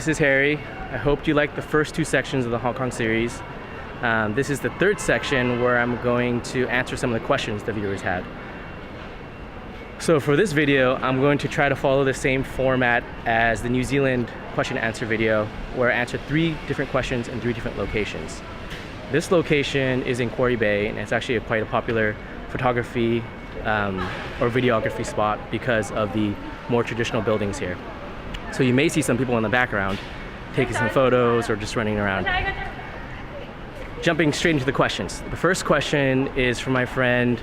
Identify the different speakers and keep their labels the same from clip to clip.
Speaker 1: this is Harry. I hope you liked the first two sections of the Hong Kong series. This is the third section where I'm going to answer some of the questions the viewers had. So for this video, I'm going to try to follow the same format as the New Zealand question and answer video, where I answered 3 different questions in 3 different locations. This location is in Quarry Bay, and it's actually quite a popular photography or videography spot because of the more traditional buildings here. So you may see some people in the background taking some photos or just running around. Jumping straight into the questions. The first question is from my friend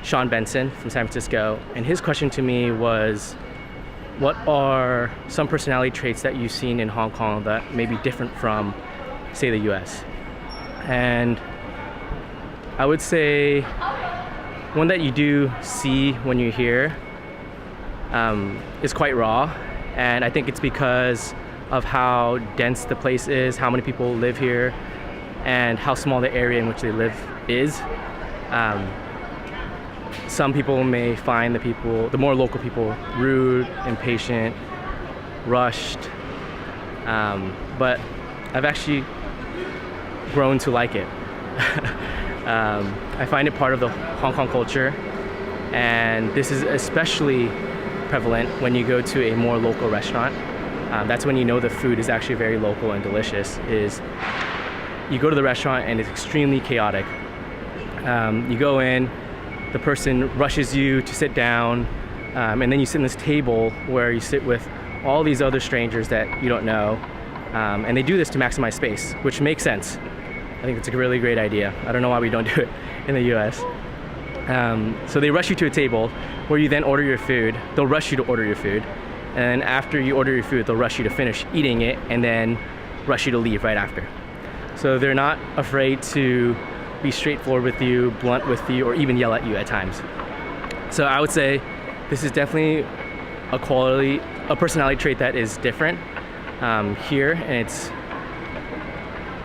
Speaker 1: Sean Benson from San Francisco, and his question to me was, what are some personality traits that you've seen in Hong Kong that may be different from, say, the US? And I would say one that you do see when you're here is quite raw, and I think it's because of how dense the place is, how many people live here, and how small the area in which they live is. Some people may find the more local people, rude, impatient, rushed, but I've actually grown to like it. I find it part of the Hong Kong culture, and this is especially prevalent when you go to a more local restaurant. That's when you know the food is actually very local and delicious. Is you go to the restaurant and it's extremely chaotic. You go in, the person rushes you to sit down, and then you sit in this table where you sit with all these other strangers that you don't know, and they do this to maximize space, which makes sense. I think it's a really great idea. I don't know why we don't do it in the US. So they rush you to a table where you then order your food. They'll rush you to order your food, and after you order your food, they'll rush you to finish eating it and then rush you to leave right after. So they're not afraid to be straightforward with you, blunt with you, or even yell at you at times. So I would say this is definitely a personality trait that is different here, and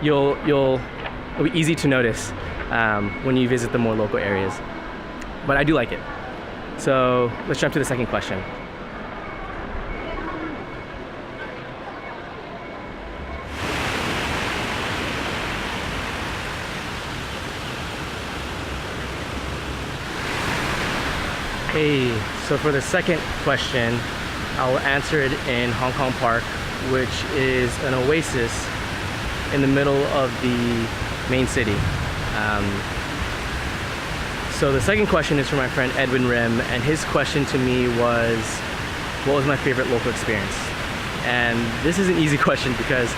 Speaker 1: it'll be easy to notice when you visit the more local areas. But I do like it. So let's jump to the second question. Hey, so for the second question, I'll answer it in Hong Kong Park, which is an oasis in the middle of the main city. So the second question is from my friend Edwin Rim, and his question to me was, what was my favorite local experience? And this is an easy question because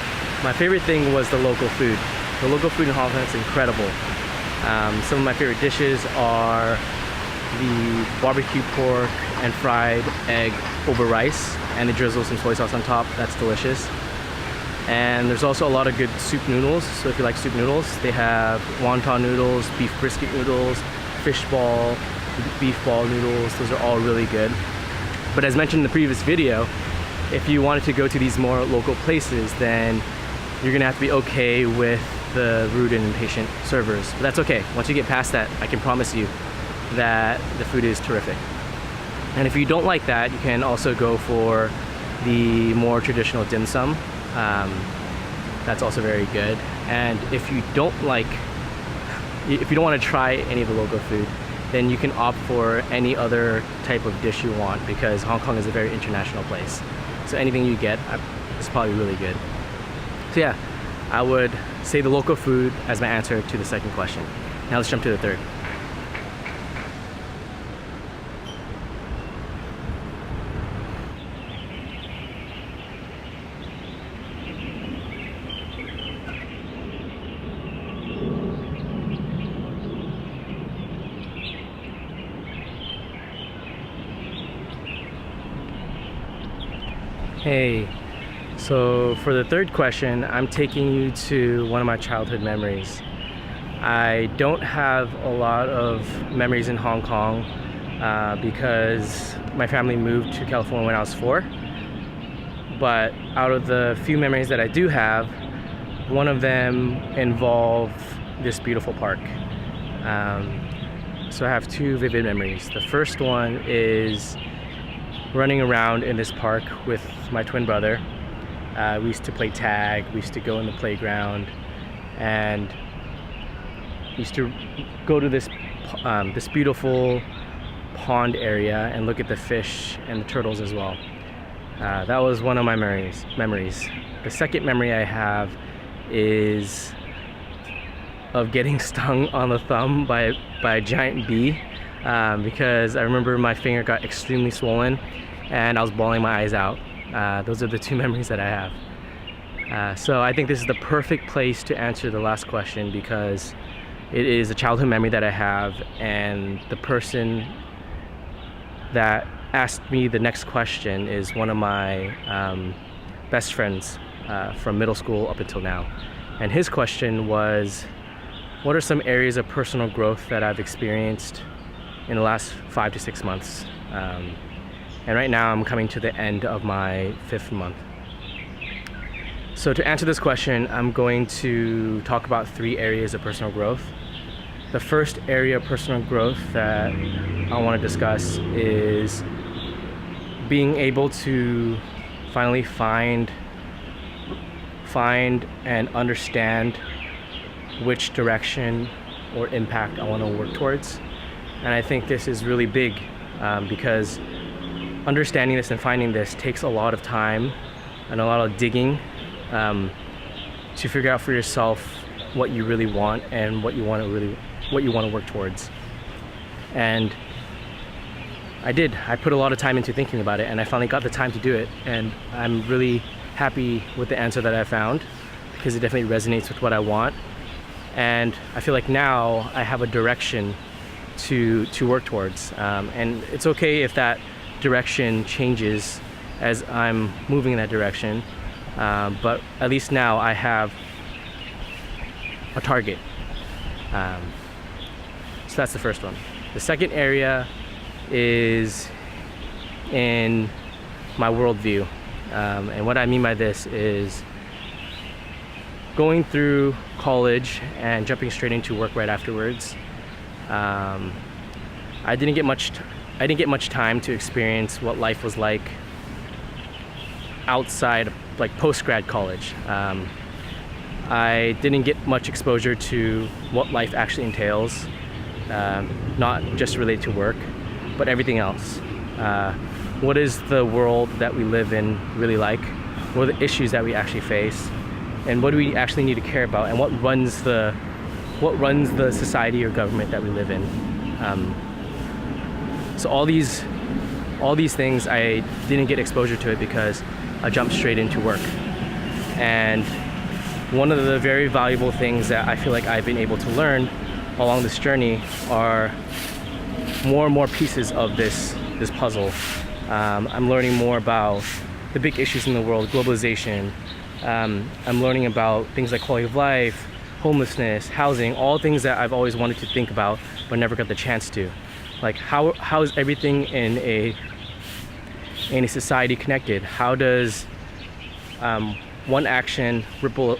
Speaker 1: my favorite thing was the local food. The local food in Hong Kong is incredible. Some of my favorite dishes are the barbecue pork and fried egg over rice, and they drizzle some soy sauce on top. That's delicious. And there's also a lot of good soup noodles. So if you like soup noodles, they have wonton noodles, beef brisket noodles, fish ball, beef ball noodles. Those are all really good. But as mentioned in the previous video, if you wanted to go to these more local places, then you're gonna have to be okay with the rude and impatient servers. But that's okay. Once you get past that, I can promise you that the food is terrific. And if you don't like that, you can also go for the more traditional dim sum. That's also very good. And if you don't want to try any of the local food, then you can opt for any other type of dish you want, because Hong Kong is a very international place. So anything you get is probably really good. So yeah, I would say the local food as my answer to the second question. Now let's jump to the third. Hey, so for the third question, I'm taking you to one of my childhood memories. I don't have a lot of memories in Hong Kong because my family moved to California when I was 4. But out of the few memories that I do have, one of them involved this beautiful park. So I have 2 vivid memories. The first one is running around in this park with my twin brother. We used to play tag, we used to go in the playground, and we used to go to this beautiful pond area and look at the fish and the turtles as well. That was one of my memories. The second memory I have is of getting stung on the thumb by a giant bee, because I remember my finger got extremely swollen and I was bawling my eyes out. Those are the two memories that I have. So I think this is the perfect place to answer the last question, because it is a childhood memory that I have, and the person that asked me the next question is one of my best friends from middle school up until now. And his question was, what are some areas of personal growth that I've experienced in the last 5 to 6 months? And right now I'm coming to the end of my 5th month. So to answer this question, I'm going to talk about 3 areas of personal growth. The first area of personal growth that I want to discuss is being able to finally find and understand which direction or impact I want to work towards. And I think this is really big, because understanding this and finding this takes a lot of time and a lot of digging to figure out for yourself what you really want and what you want to work towards. And I put a lot of time into thinking about it, and I finally got the time to do it, and I'm really happy with the answer that I found, because it definitely resonates with what I want. And I feel like now I have a direction to work towards, and it's okay if that direction changes as I'm moving in that direction, but at least now I have a target. So that's the first one. The second area is in my worldview, and what I mean by this is going through college and jumping straight into work right afterwards. I didn't get much time to experience what life was like outside, like post-grad college. I didn't get much exposure to what life actually entails, not just related to work, but everything else. What is the world that we live in really like? What are the issues that we actually face? And what do we actually need to care about? And what runs the society or government that we live in? So all these things, I didn't get exposure to it because I jumped straight into work. And one of the very valuable things that I feel like I've been able to learn along this journey are more and more pieces of this puzzle. I'm learning more about the big issues in the world, globalization. I'm learning about things like quality of life, homelessness, housing, all things that I've always wanted to think about but never got the chance to. Like how is everything in a society connected? How does one action ripple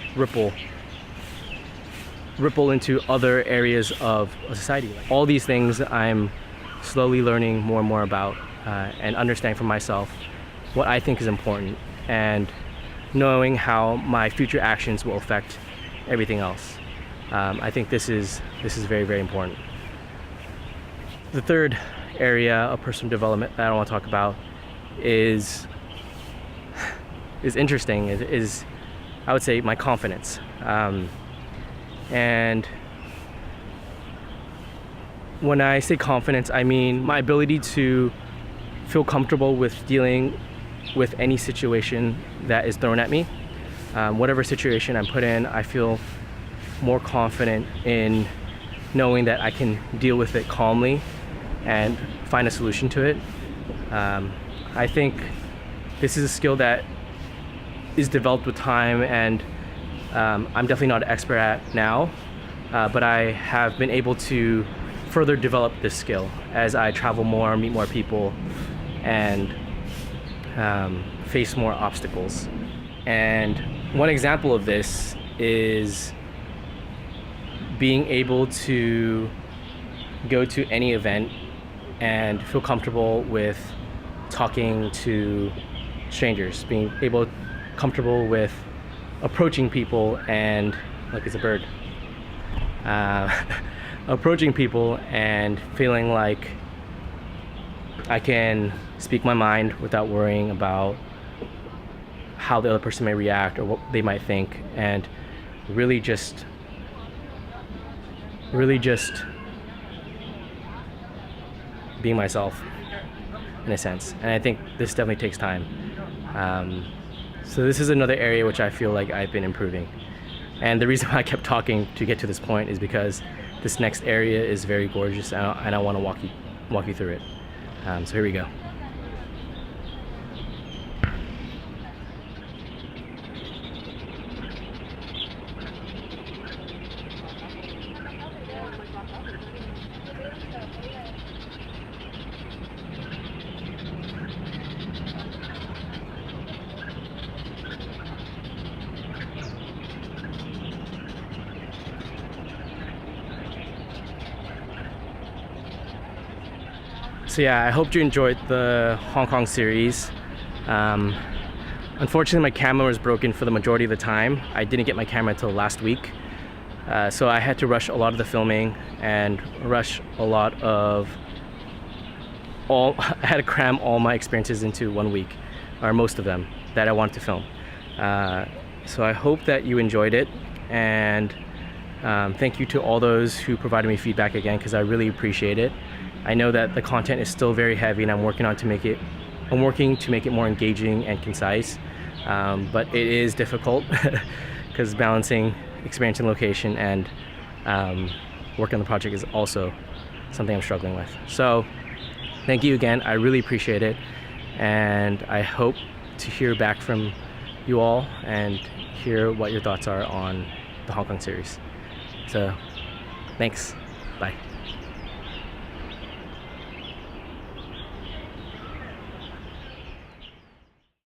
Speaker 1: into other areas of a society? All these things I'm slowly learning more and more about, and understanding for myself what I think is important, and knowing how my future actions will affect everything else. I think this is very, very important. The third area of personal development that I want to talk about is interesting. Is I would say my confidence. And when I say confidence, I mean my ability to feel comfortable with dealing with any situation that is thrown at me. Whatever situation I'm put in, I feel more confident in knowing that I can deal with it calmly and find a solution to it. I think this is a skill that is developed with time, and I'm definitely not an expert at now, but I have been able to further develop this skill as I travel more, meet more people, and face more obstacles. And one example of this is being able to go to any event and feel comfortable with talking to strangers, being able comfortable with approaching people and, like it's a bird, approaching people and feeling like I can speak my mind without worrying about how the other person may react or what they might think, and really just being myself in a sense. And I think this definitely takes time. So this is another area which I feel like I've been improving. And the reason why I kept talking to get to this point is because this next area is very gorgeous, and I want to walk you through it. So here we go. So yeah, I hope you enjoyed the Hong Kong series. Unfortunately, my camera was broken for the majority of the time. I didn't get my camera until last week. So I had to rush a lot of the filming and rush a lot of I had to cram all my experiences into 1 week, or most of them, that I wanted to film. So I hope that you enjoyed it, and thank you to all those who provided me feedback again, because I really appreciate it. I know that the content is still very heavy, and I'm working to make it more engaging and concise. But it is difficult because balancing experience and location and work on the project is also something I'm struggling with. So thank you again. I really appreciate it, and I hope to hear back from you all and hear what your thoughts are on the Hong Kong series. So thanks. Bye.